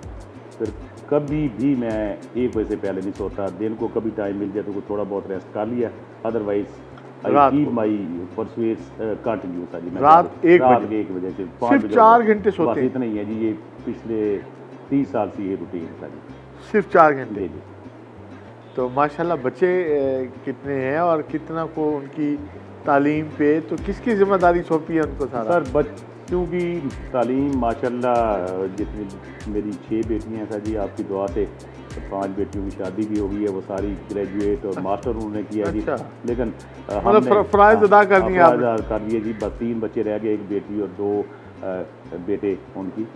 फिर कभी भी मैं 1 बजे से पहले नहीं सोता, दिन को कभी टाइम मिल जाए तो थोड़ा बहुत रेस्ट कर लिया, अदरवाइज माई परसुएस कंटिन्यू सर जी। रात 1 बजे से 5 बजे 4 घंटे सोते हैं? इतना ही है जी, ये पिछले 30 साल से ये रूटीन है सर जी, सिर्फ 4 घंटे जी। तो माशाल्लाह बच्चे कितने हैं और कितना को उनकी तालीम पे, तो किसकी जिम्मेदारी सौंपी है उनको सारा? सर बच्चों की तालीम माशाल्लाह, जितनी मेरी 6 बेटियां हैं सर जी, आपकी दुआ से 5 बेटियों की शादी भी हो गई है, वो सारी ग्रेजुएट और मास्टर उन्होंने किया जी। अच्छा। लेकिन मतलब फ़राइज़ अदा कर दिए कर दिए जी, बस 3 बच्चे रह गए, 1 बेटी और 2 बेटे उनकी।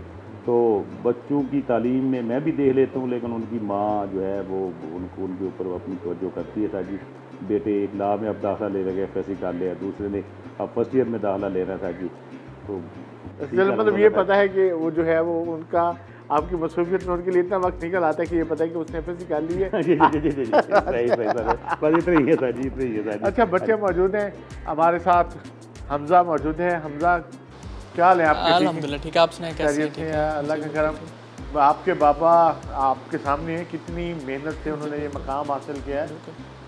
तो बच्चों की तालीम में मैं भी देख लेता हूँ, लेकिन उनकी माँ जो है वो उनके ऊपर अपनी तवज्जो करती है सर जी। बेटे एक लॉ में अब दाखिला ले रहे, FSC कर लिया, दूसरे ने अब फर्स्ट ईयर में दाखिला ले रहा था जी। तो मतलब ये पता है कि वो जो है वो उनका आपकी मसरूफियत में उनके लिए इतना वक्त निकल आता है कि ये पता है कि उसने FSC कर ली है। सही सर, बस इतना ही है सर जी, इतना ही है सर जी। अच्छा, बच्चे मौजूद हैं हमारे साथ, हमजा मौजूद है। हमजा क्या हाल है आपके? अल्हम्दुलिल्लाह ठीक है, आप सुनाएं कैसे हैं? अल्लाह का करम। आपके बाबा आपके सामने हैं, कितनी मेहनत से उन्होंने ये मकाम हासिल किया है,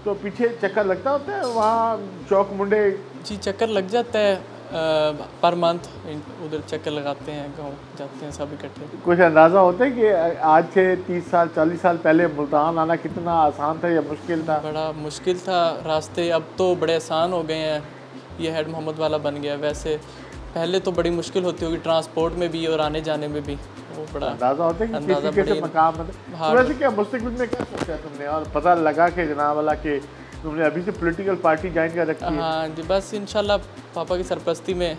तो पीछे चक्कर लगता होता है वहाँ चौक मुंडे? जी चक्कर लग जाता है, पर मंथ उधर चक्कर लगाते हैं, गाँव जाते हैं सब इकट्ठे। कुछ अंदाज़ा होता है कि आज से 30 साल 40 साल पहले मुल्तान आना कितना आसान था या मुश्किल था? बड़ा मुश्किल था रास्ते, अब तो बड़े आसान हो गए हैं, ये हेड मोहम्मद वाला बन गया। वैसे पहले तो बड़ी मुश्किल होती होगी ट्रांसपोर्ट में भी और आने जाने में भी, वो बड़ा अंदाज़ा होता है कि किसी कैसे मकाम है। तो वैसे क्या मुस्तकबिल में क्या सोचा है तुमने, और पता लगा कि जनाब वाला कि तुमने अभी से पॉलिटिकल पार्टी ज्वाइन कर रखी है? हाँ जी, बस इंशाल्लाह पापा की सरपरस्ती में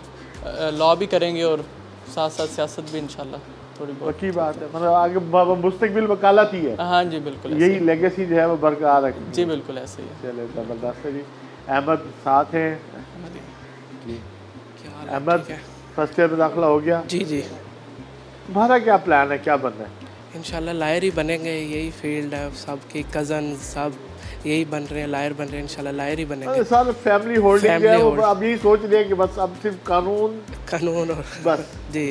लॉ भी करेंगे और साथ साथ सियासत भी इंशाल्लाह थोड़ी बहुत। पक्की बात है, मतलब आगे मुस्तकबिल वकालत ही है? हाँ जी बिल्कुल, यही लेगेसी जो है वो बरकरार रखनी। जी बिल्कुल ऐसे ही है। चले ज़बरदस्त है जी। अहमद साथ है जी। अहमद फर्स्ट ईयर में दाखिला हो गया? जी जी। तुम्हारा क्या प्लान है, क्या बनना है? इंशाल्लाह लायर ही बनेंगे, यही फील्ड है, सबके कज़न सब यही बन रहे हैं, लायर बन रहे हैं, इंशाल्लाह लायर ही बनेंगे। साल फैमिली होल्डिंग है, वो अब यही सोच रहे हैं कि बस अब सिर्फ कानून और बस जी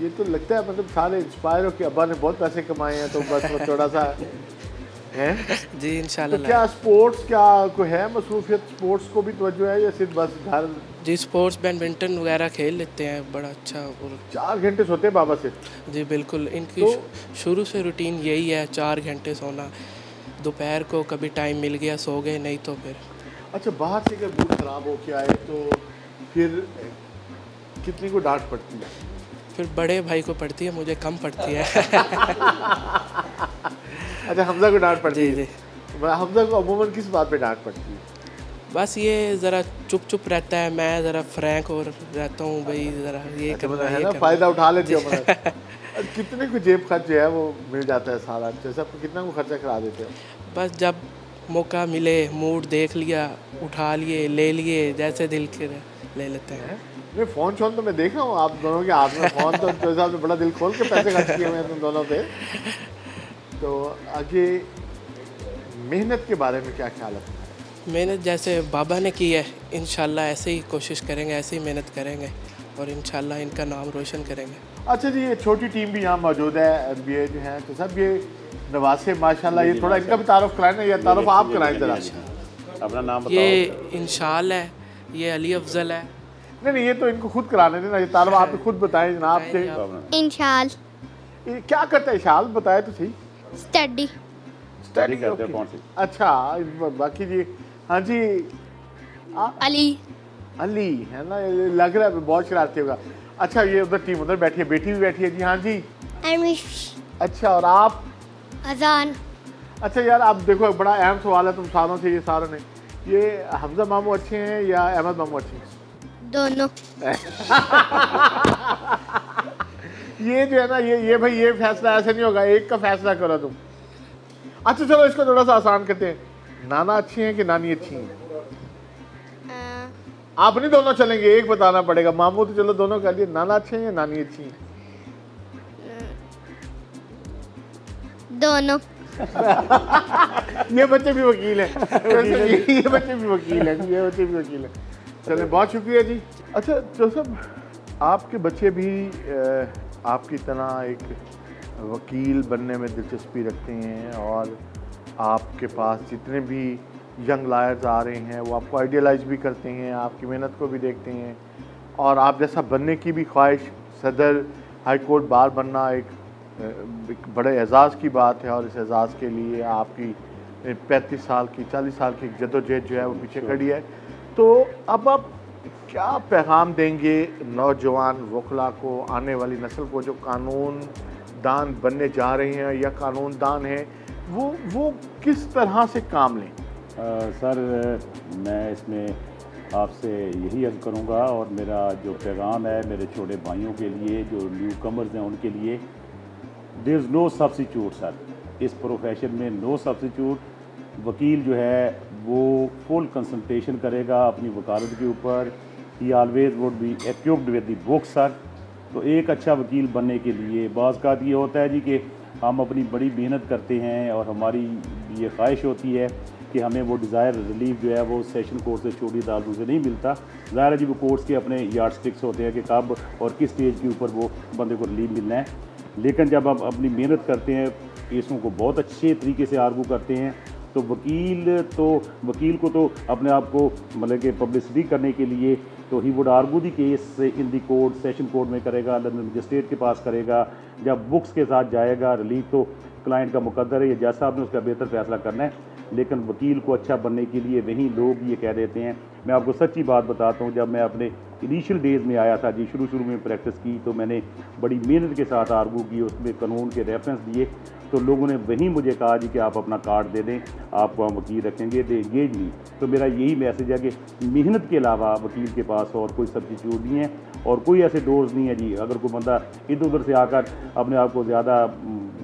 ये तो लगता है मतलब सारे इंस्पायर हो कि अब्बा ने बहुत पैसे कमाए हैं तो बस वो थोड़ा सा है जी इंशाल्लाह। तो क्या स्पोर्ट्स क्या कोई है मसरूफियत, स्पोर्ट्स को भी तवज्जो है या सिर्फ बस घर? जी स्पोर्ट्स बैडमिंटन वगैरह खेल लेते हैं बड़ा अच्छा। और 4 घंटे सोते हैं बाबा से? जी बिल्कुल, इनकी तो शुरू से रूटीन यही है, 4 घंटे सोना। दोपहर को कभी टाइम मिल गया सो गए, नहीं तो फिर। अच्छा, बाहर से अगर मूड खराब हो के आए तो फिर कितनी को डांट पड़ती है? फिर बड़े भाई को पड़ती है, मुझे कम पड़ती है। अच्छा, हमजा को डांट पड़ती है? जी जी। हमजा को अमूमन किस बात पे डांट पड़ती है? बस ये ज़रा चुप चुप रहता है, मैं ज़रा फ्रैंक और रहता हूँ भाई, ज़रा ये करना है ये ना, करना। फ़ायदा उठा लेते हो मतलब। कितने को जेब खर्च जो है वो मिल जाता है सारा? जैसे आपको कितना को खर्चा करा देते हो? बस जब मौका मिले, मूड देख लिया, उठा लिए, ले लिए, जैसे दिल के ले लेते हैं। नहीं, फ़ोन शोन तो मैं देखा हूँ आप दोनों के हाथ में फ़ोन, तो जैसे आपने बड़ा दिल खोल के पैसे खर्च किए हुए हैं तुम दोनों पे। तो आगे मेहनत के बारे में क्या ख्याल है? मेहनत जैसे बाबा ने की है, इंशाल्लाह ऐसे ही कोशिश करेंगे, ऐसे ही मेहनत करेंगे और इंशाल्लाह इनका नाम रोशन करेंगे। अच्छा जी, ये छोटी टीम भी यहाँ मौजूद है, NBA जो है, तो सब ये नवासे माशाल्लाह, ये थोड़ा इनका भी तारुफ कराएं ना, या तारुफ आप कराएं जरा? अपना नाम बताओ। ये इंशाल है, ये अली अफजल है। नहीं, ये तो इनको खुद कराने देना, ये तारुफ आप खुद बताएं जनाब के। इंशाल। क्या करता है इशाल, बताए तो सही। स्टडी। स्टडी करते हो कौन सी? अच्छा, बाकी जी हाँ जी अली। अली है ना, लग रहा है बहुत शरारती होगा। अच्छा, ये उधर टीम उधर बैठी है, बेटी भी बैठी है जी। हाँ जी अमिश। अच्छा, और आप? अजान। अच्छा यार, आप देखो बड़ा अहम सवाल है तुम सारों से, ये सारों ने, ये हमजा मामू अच्छे हैं या अहमद मामू अच्छे हैं? दोनों। ये जो है ना, ये भाई ये फैसला ऐसे नहीं होगा, एक का फैसला करो तुम। अच्छा चलो, इसको थोड़ा सा आसान करते हैं, नाना अच्छी हैं कि नानी अच्छी हैं? आप नहीं दोनों चलेंगे, एक बताना पड़ेगा। मामू तो चलो दोनों कर लिए, नाना अच्छे हैं या नानी अच्छी हैं? दोनों। ये बच्चे भी वकील हैं। ये बच्चे भी वकील हैं, ये बच्चे भी वकील हैं। चले, बहुत शुक्रिया जी। अच्छा जोसेफ, आपके बच्चे भी आपकी तरह एक वकील बनने में दिलचस्पी रखते हैं और आपके पास जितने भी यंग लायर्स आ रहे हैं वो आपको आइडियलाइज भी करते हैं, आपकी मेहनत को भी देखते हैं और आप जैसा बनने की भी ख्वाहिश, सदर हाई कोर्ट बार बनना एक बड़े एजाज़ की बात है और इस एजाज़ के लिए आपकी 35 साल की 40 साल की जद्दोजहद जो है वो पीछे खड़ी है। तो अब आप क्या पैगाम देंगे नौजवान वकला को, आने वाली नस्ल को जो कानून दान बनने जा रहे हैं या कानून दान हैं, वो किस तरह से काम लें? सर, मैं इसमें आपसे यही अर्ज़ करूँगा और मेरा जो पैगाम है मेरे छोटे भाइयों के लिए जो न्यू कमर्स हैं उनके लिए, there is no substitute sir, इस प्रोफेशन में नो सब्स्टिट्यूट। वकील जो है वो फुल कंसल्टेशन करेगा अपनी वकालत के ऊपर, ही always would be equipped with the book sir. तो एक अच्छा वकील बनने के लिए बाज़ का ये होता है जी कि हम अपनी बड़ी मेहनत करते हैं और हमारी ये ख्वाहिश होती है कि हमें वो डिज़ायर रिलीफ जो है वो सेशन कोर्ट से छोटी अदालतों से नहीं मिलता। ज़ाहिर है जी वो कोर्ट्स के अपने यार्ड स्टिक्स होते हैं कि कब और किस स्टेज के ऊपर वो बंदे को रिलीफ मिलना है। लेकिन जब आप अपनी मेहनत करते हैं, केसों को बहुत अच्छे तरीके से आर्गू करते हैं, तो वकील को तो अपने आप को मतलब कि पब्लिसिटी करने के लिए तो he would argue the case in the court, session court में करेगा, लंदन मजिस्ट्रेट के पास करेगा। जब बुक्स के साथ जाएगा, रिलीफ तो क्लाइंट का मुकद्दर है, या जैसा आपने उसका बेहतर फैसला करना है। लेकिन वकील को अच्छा बनने के लिए वहीं लोग ये कह देते हैं। मैं आपको सच्ची बात बताता हूँ, जब मैं अपने इनिशियल डेज़ में आया था जी, शुरू में प्रैक्टिस की, तो मैंने बड़ी मेहनत के साथ आर्गू की, उसमें कानून के रेफरेंस दिए, तो लोगों ने वहीं मुझे कहा जी कि आप अपना कार्ड दे दें, आपको हम वकील रखेंगे, दे एंगेज नहीं। तो मेरा यही मैसेज है कि मेहनत के अलावा वकील के पास और कोई सब्स्टिट्यूट नहीं है और कोई ऐसे डोर्स नहीं है जी। अगर कोई बंदा इधर उधर से आकर अपने आप को ज़्यादा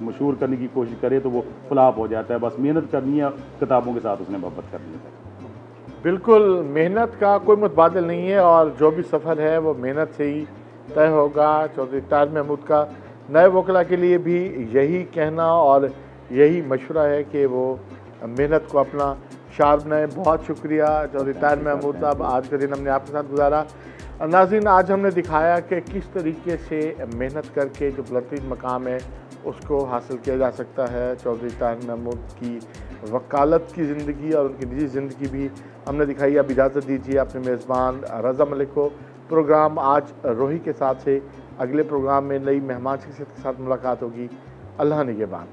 मशहूर करने की कोशिश करे तो वो फ्लॉप हो जाता है। बस मेहनत करनी है, किताबों के साथ उसने मोहब्बत करनी है। बिल्कुल, मेहनत का कोई मुतबादिल नहीं है और जो भी सफ़र है वो मेहनत से ही तय होगा। चौधरी ताज महमूद का नए वकला के लिए भी यही कहना और यही मशवरा है कि वो मेहनत को अपना शार बनाए। बहुत शुक्रिया चौधरी ताज महमूद साहब, आज का दिन हमने आपके साथ गुजारा। नाज़रीन, आज हमने दिखाया कि किस तरीके से मेहनत करके जो बुलंदतरीन मकाम है उसको हासिल किया जा सकता है। चौधरी ताहिर महमूद की वकालत की ज़िंदगी और उनकी निजी ज़िंदगी भी हमने दिखाई। अब इजाज़त दीजिए अपने मेज़बान रज़ा मलिक को। प्रोग्राम आज रोही के साथ से अगले प्रोग्राम में नई मेहमान शख्सियत के साथ मुलाकात होगी। अल्लाह निगहबान।